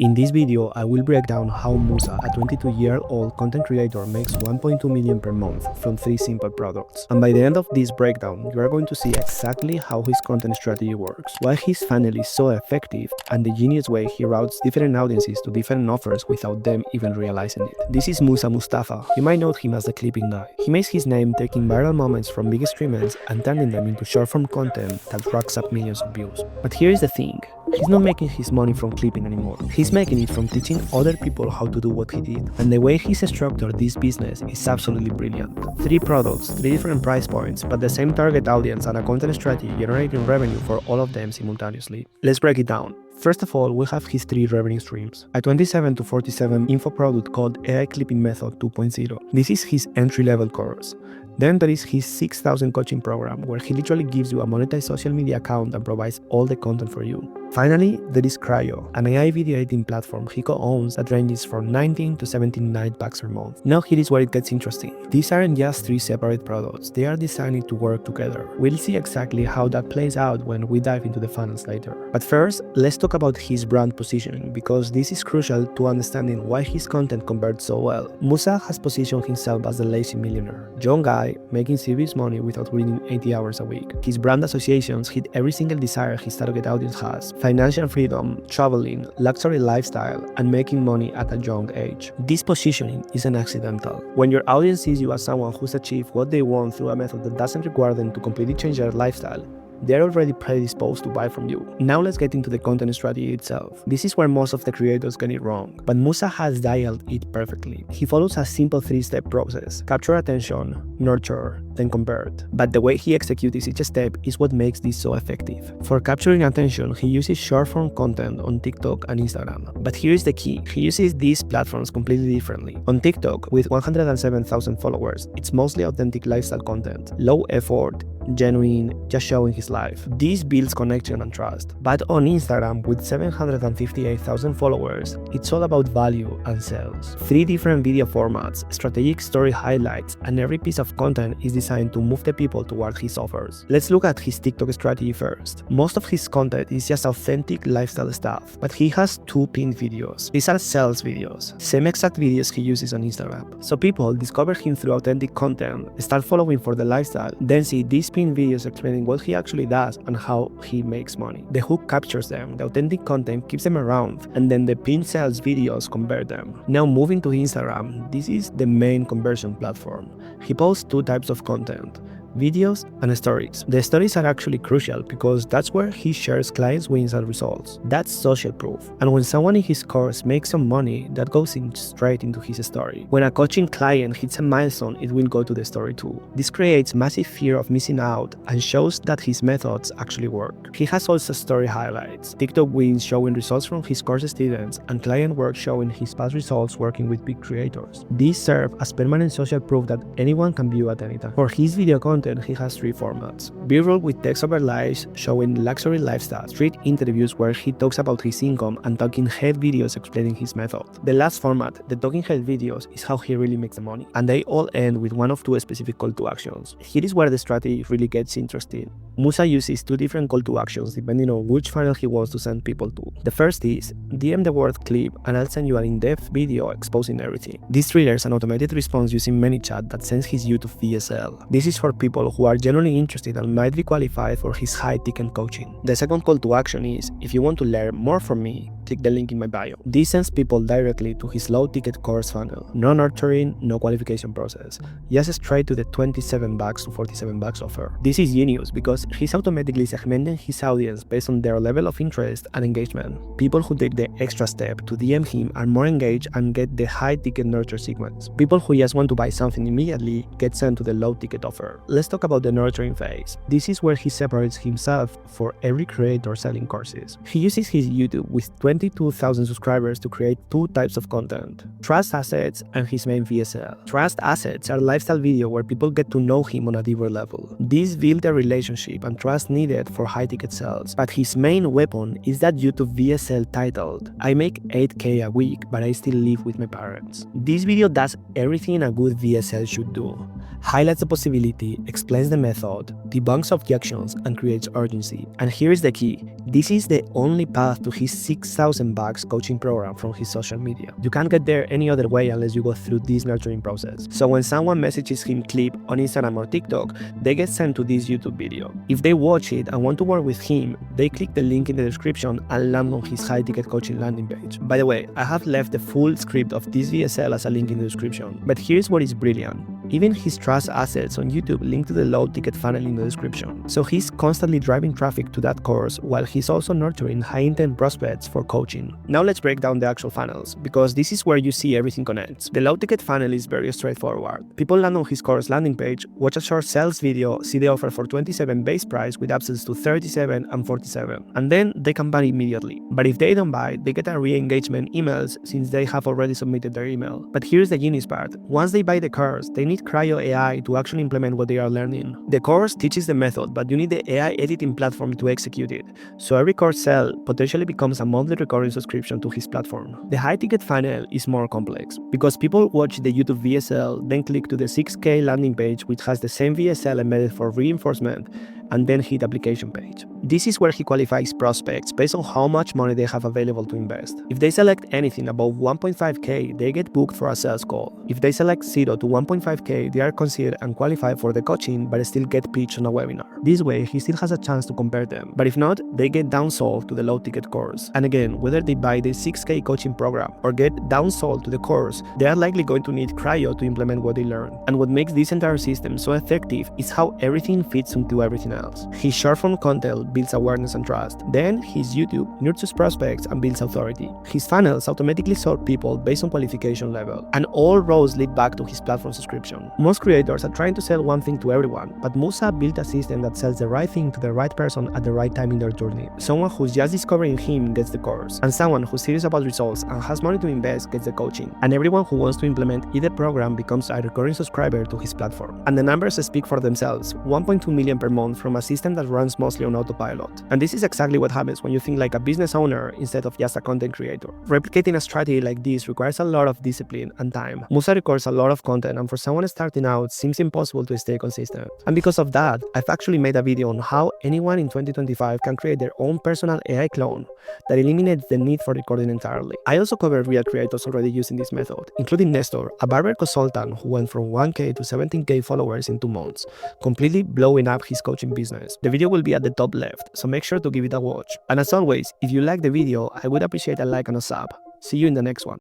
In this video, I will break down how Musa, a 22-year-old content creator, makes 1.2 million per month from 3 simple products. And by the end of this breakdown, you are going to see exactly how his content strategy works, why his funnel is so effective, and the genius way he routes different audiences to different offers without them even realizing it. This is Musa Mustafa. You might know him as the clipping guy. He makes his name taking viral moments from big streamers and turning them into short-form content that racks up millions of views. But here is the thing. He's not making his money from clipping anymore. He's making it from teaching other people how to do what he did. And the way he's structured this business is absolutely brilliant. 3 products, 3 different price points, but the same target audience and a content strategy generating revenue for all of them simultaneously. Let's break it down. First of all, we have his 3 revenue streams. A 27 to 47 info product called AI Clipping Method 2.0. This is his entry-level course. Then there is his 6,000 coaching program, where he literally gives you a monetized social media account and provides all the content for you. Finally, there is Cryo, an AI video editing platform he co-owns that ranges from 19 to 79 bucks per month. Now here is where it gets interesting. These aren't just 3 separate products, they are designed to work together. We'll see exactly how that plays out when we dive into the funnels later. But first, let's talk about his brand positioning, because this is crucial to understanding why his content converts so well. Musa has positioned himself as the lazy millionaire, young guy making serious money without reading 80 hours a week. His brand associations hit every single desire his target audience has: financial freedom, traveling, luxury lifestyle, and making money at a young age. This positioning isn't accidental. When your audience sees you as someone who's achieved what they want through a method that doesn't require them to completely change their lifestyle, they're already predisposed to buy from you. Now let's get into the content strategy itself. This is where most of the creators get it wrong, but Musa has dialed it perfectly. He follows a simple 3-step process: capture attention, nurture, then convert. But the way he executes each step is what makes this so effective. For capturing attention, he uses short-form content on TikTok and Instagram. But here is the key: he uses these platforms completely differently. On TikTok, with 107,000 followers, it's mostly authentic lifestyle content, low effort, genuine, just showing his life. This builds connection and trust. But on Instagram, with 758,000 followers, it's all about value and sales. 3 different video formats, strategic story highlights, and every piece of content is designed to move the people toward his offers. Let's look at his TikTok strategy first. Most of his content is just authentic lifestyle stuff, but he has 2 pinned videos. These are sales videos, same exact videos he uses on Instagram. So people discover him through authentic content, start following for the lifestyle, then see these pinned videos explaining what he actually does and how he makes money. The hook captures them, the authentic content keeps them around, and then the pinned sales videos convert them. Now moving to Instagram, this is the main conversion platform. He posts 2 types of content: videos and stories. The stories are actually crucial because that's where he shares clients' wins and results. That's social proof. And when someone in his course makes some money, that goes in straight into his story. When a coaching client hits a milestone, it will go to the story too. This creates massive fear of missing out and shows that his methods actually work. He has also story highlights, TikTok wins showing results from his course students, and client work showing his past results working with big creators. These serve as permanent social proof that anyone can view at any time. For his video content, he has 3 formats: B-roll with text overlays showing luxury lifestyle, street interviews where he talks about his income, and talking head videos explaining his method. The last format, the talking head videos, is how he really makes the money, and they all end with 1 of 2 specific call to actions. Here is where the strategy really gets interesting. Musa uses 2 different call to actions depending on which funnel he wants to send people to. The first is, DM the word clip and I'll send you an in-depth video exposing everything. This triggers an automated response using ManyChat that sends his you to VSL. This is for people who are genuinely interested and might be qualified for his high-ticket coaching. The second call to action is, if you want to learn more from me, click the link in my bio. This sends people directly to his low-ticket course funnel. No nurturing, no qualification process. Just straight to the 27 bucks to 47 bucks offer. This is genius because he's automatically segmenting his audience based on their level of interest and engagement. People who take the extra step to DM him are more engaged and get the high-ticket nurture sequence. People who just want to buy something immediately get sent to the low-ticket offer. Let's talk about the nurturing phase. This is where he separates himself for every creator selling courses. He uses his YouTube with 22,000 subscribers to create 2 types of content: trust assets and his main VSL. Trust assets are lifestyle video where people get to know him on a deeper level. These build the relationship and trust needed for high-ticket sales. But his main weapon is that YouTube VSL titled, "I make 8K a week, but I still live with my parents." This video does everything a good VSL should do. Highlights the possibility, explains the method, debunks objections, and creates urgency. And here is the key: this is the only path to his 6,000 $100,000 coaching program from his social media. You can't get there any other way unless you go through this nurturing process. So when someone messages him clip on Instagram or TikTok, they get sent to this YouTube video. If they watch it and want to work with him, they click the link in the description and land on his high-ticket coaching landing page. By the way, I have left the full script of this VSL as a link in the description, but here's what is brilliant. Even his trust assets on YouTube link to the low-ticket funnel in the description. So he's constantly driving traffic to that course while he's also nurturing high-intent prospects for coaching. Now let's break down the actual funnels, because this is where you see everything connects. The low-ticket funnel is very straightforward. People land on his course landing page, watch a short sales video, see the offer for 27 base price with upsells to 37 and 47, and then they can buy immediately. But if they don't buy, they get a re-engagement emails since they have already submitted their email. But here's the genius part. Once they buy the course, they need Cryo AI to actually implement what they are learning. The course teaches the method, but you need the AI editing platform to execute it. So every course sell potentially becomes a monthly recurring subscription to his platform. The high-ticket funnel is more complex, because people watch the YouTube VSL, then click to the 6K landing page which has the same VSL embedded for reinforcement, and then hit application page. This is where he qualifies prospects based on how much money they have available to invest. If they select anything above 1.5K, they get booked for a sales call. If they select 0 to 1.5K, they are considered and qualified for the coaching but still get pitched on a webinar. This way, he still has a chance to compare them. But if not, they get downsold to the low-ticket course. And again, whether they buy the 6K coaching program or get downsold to the course, they are likely going to need Cryo to implement what they learn. And what makes this entire system so effective is how everything fits into everything else. His short-form content builds awareness and trust. Then his YouTube nurtures prospects and builds authority. His funnels automatically sort people based on qualification level. And all roads lead back to his platform subscription. Most creators are trying to sell one thing to everyone, but Musa built a system that sells the right thing to the right person at the right time in their journey. Someone who's just discovering him gets the course, and someone who's serious about results and has money to invest gets the coaching. And everyone who wants to implement either program becomes a recurring subscriber to his platform. And the numbers speak for themselves. 1.2 million per month from a system that runs mostly on autopilot. And this is exactly what happens when you think like a business owner instead of just a content creator. Replicating a strategy like this requires a lot of discipline and time. Musa records a lot of content, and for someone starting out, seems impossible to stay consistent. And because of that, I've actually made a video on how anyone in 2025 can create their own personal AI clone that eliminates the need for recording entirely. I also cover real creators already using this method, including Nestor, a barber consultant who went from 1K to 17K followers in 2 months, completely blowing up his coaching business. The video will be at the top left, so make sure to give it a watch. And as always, if you like the video, I would appreciate a like and a sub. See you in the next one.